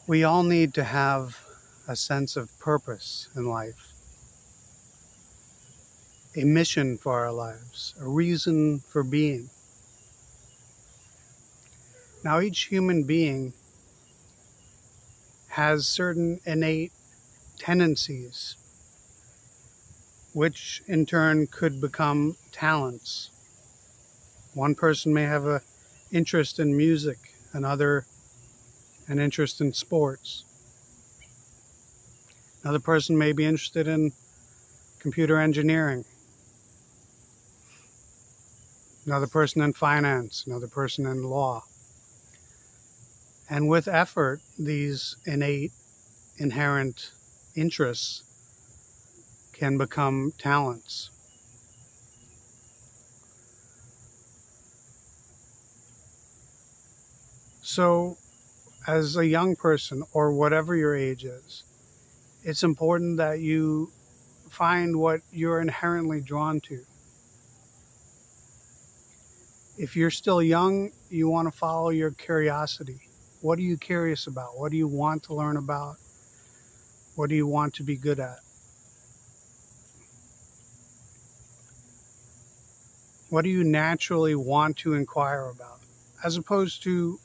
We all need to have a sense of purpose in life, a mission for our lives, a reason for being. Now, each human being has certain innate tendencies, which in turn could become talents. One person may have an interest in music, another an interest in sports. Another person may be interested in computer engineering. Another person in finance, another person in law. And with effort, these innate, inherent interests can become talents. So, as a young person, or whatever your age is, it's important that you find what you're inherently drawn to. If you're still young, you want to follow your curiosity. What are you curious about? What do you want to learn about? What do you want to be good at? What do you naturally want to inquire about? As opposed to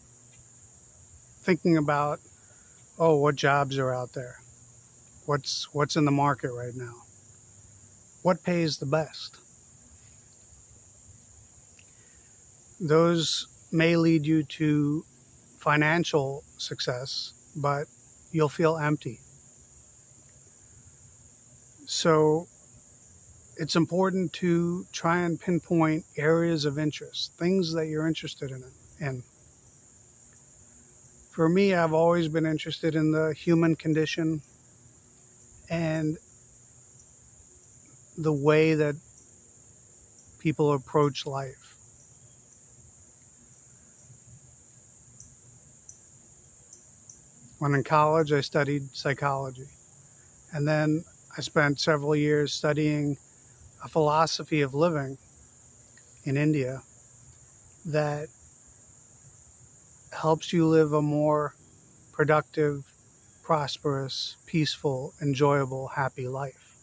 thinking about, oh, what jobs are out there? What's in the market right now? What pays the best? Those may lead you to financial success, but you'll feel empty. So it's important to try and pinpoint areas of interest, things that you're interested in. For me, I've always been interested in the human condition and the way that people approach life. When in college, I studied psychology. And then I spent several years studying a philosophy of living in India that helps you live a more productive, prosperous, peaceful, enjoyable, happy life.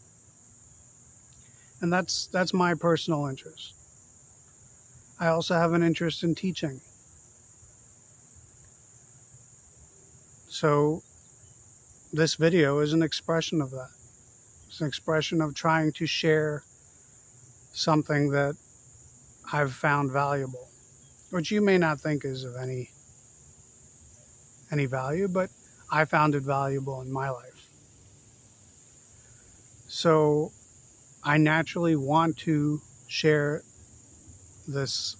And that's my personal interest. I also have an interest in teaching. So this video is an expression of that. It's an expression of trying to share something that I've found valuable, which you may not think is of any value, but I found it valuable in my life. So I naturally want to share this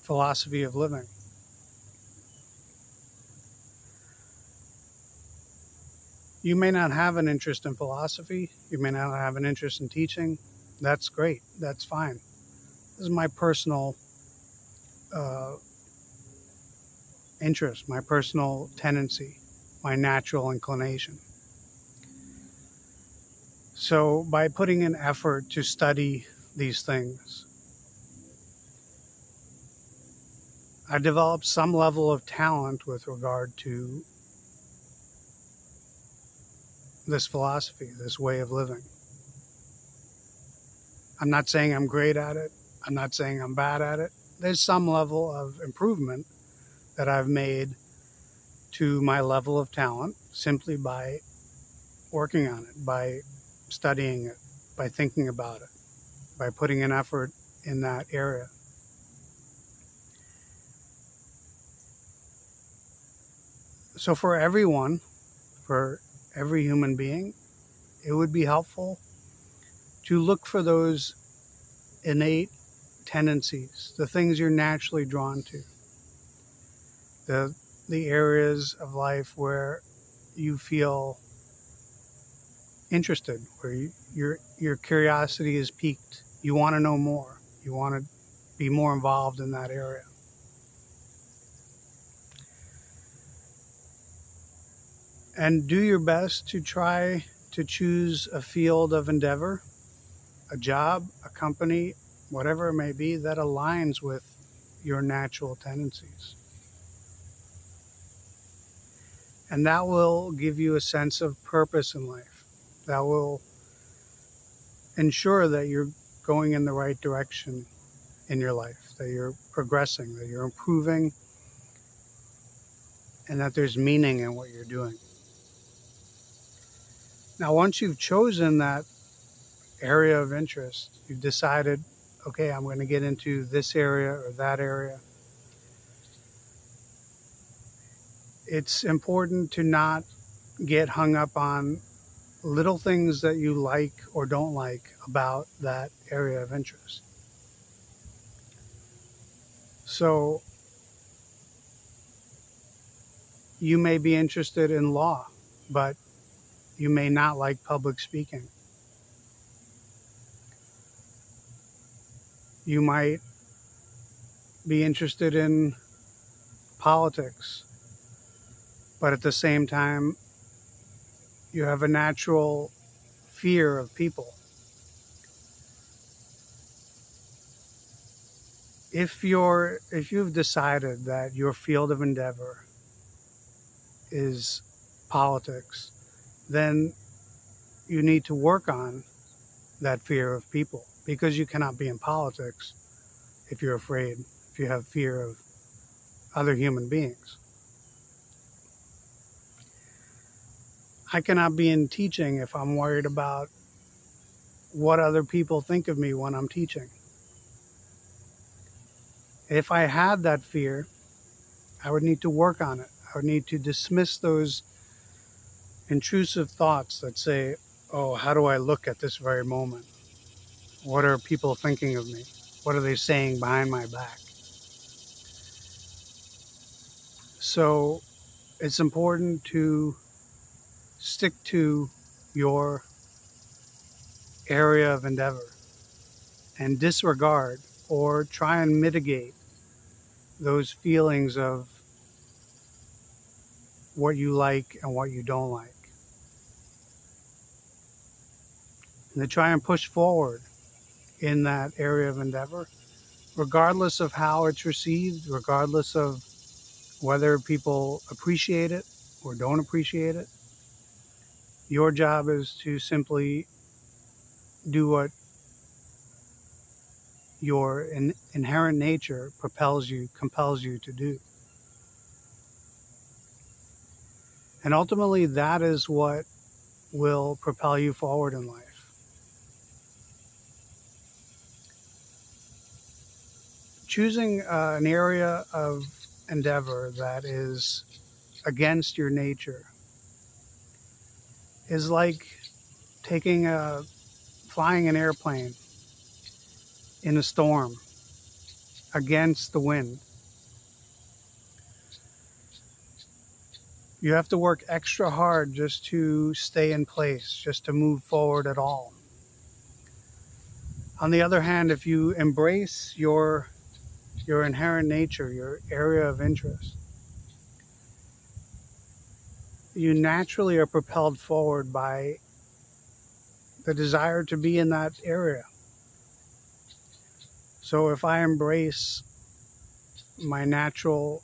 philosophy of living. You may not have an interest in philosophy. You may not have an interest in teaching. That's great. That's fine. This is my personal interest, my personal tendency, my natural inclination. So by putting in effort to study these things, I developed some level of talent with regard to this philosophy, this way of living. I'm not saying I'm great at it. I'm not saying I'm bad at it. There's some level of improvement that I've made to my level of talent simply by working on it, by studying it, by thinking about it, by putting in effort in that area. So for everyone, for every human being, it would be helpful to look for those innate tendencies, the things you're naturally drawn to, the areas of life where you feel interested, where your curiosity is piqued. You want to know more. You want to be more involved in that area. And do your best to try to choose a field of endeavor, a job, a company, whatever it may be, that aligns with your natural tendencies. And that will give you a sense of purpose in life. That will ensure that you're going in the right direction in your life, that you're progressing, that you're improving, and that there's meaning in what you're doing. Now, once you've chosen that area of interest, you've decided, okay, I'm going to get into this area or that area. It's important to not get hung up on little things that you like or don't like about that area of interest. So you may be interested in law, but you may not like public speaking. You might be interested in politics, but at the same time, you have a natural fear of people. If you've decided that your field of endeavor is politics, then you need to work on that fear of people, because you cannot be in politics if you're afraid, if you have fear of other human beings. I cannot be in teaching if I'm worried about what other people think of me when I'm teaching. If I had that fear, I would need to work on it. I would need to dismiss those intrusive thoughts that say, oh, how do I look at this very moment? What are people thinking of me? What are they saying behind my back? So it's important to stick to your area of endeavor and disregard or try and mitigate those feelings of what you like and what you don't like. And to try and push forward in that area of endeavor, regardless of how it's received, regardless of whether people appreciate it or don't appreciate it. Your job is to simply do what your inherent nature compels you to do. And ultimately, that is what will propel you forward in life. Choosing an area of endeavor that is against your nature is like flying an airplane in a storm against the wind. You have to work extra hard just to stay in place, just to move forward at all. On the other hand, if you embrace your inherent nature, your area of interest, you naturally are propelled forward by the desire to be in that area. So if I embrace my natural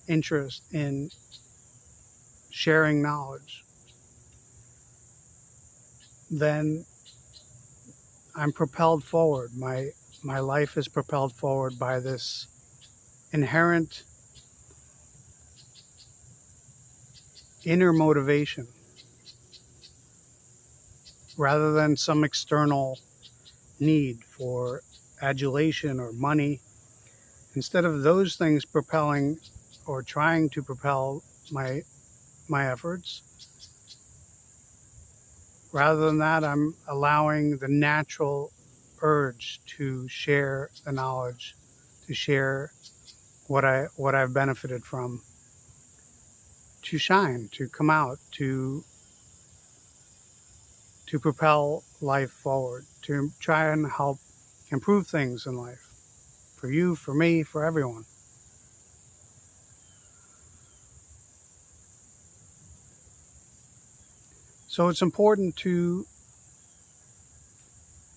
interest in sharing knowledge, then I'm propelled forward. My life is propelled forward by this inherent inner motivation rather than some external need for adulation or money. Instead of those things propelling or trying to propel my efforts, rather than that, I'm allowing the natural urge to share the knowledge, to share what I've benefited from, to shine, to come out, to propel life forward, to try and help improve things in life, for you, for me, for everyone. So it's important to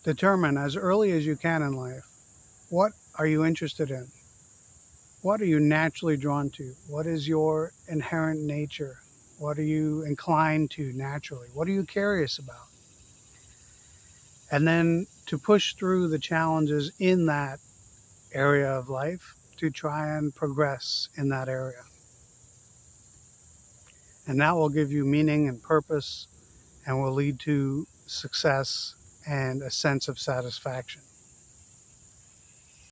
determine as early as you can in life, what are you interested in? What are you naturally drawn to? What is your inherent nature? What are you inclined to naturally? What are you curious about? And then to push through the challenges in that area of life to try and progress in that area. And that will give you meaning and purpose and will lead to success and a sense of satisfaction.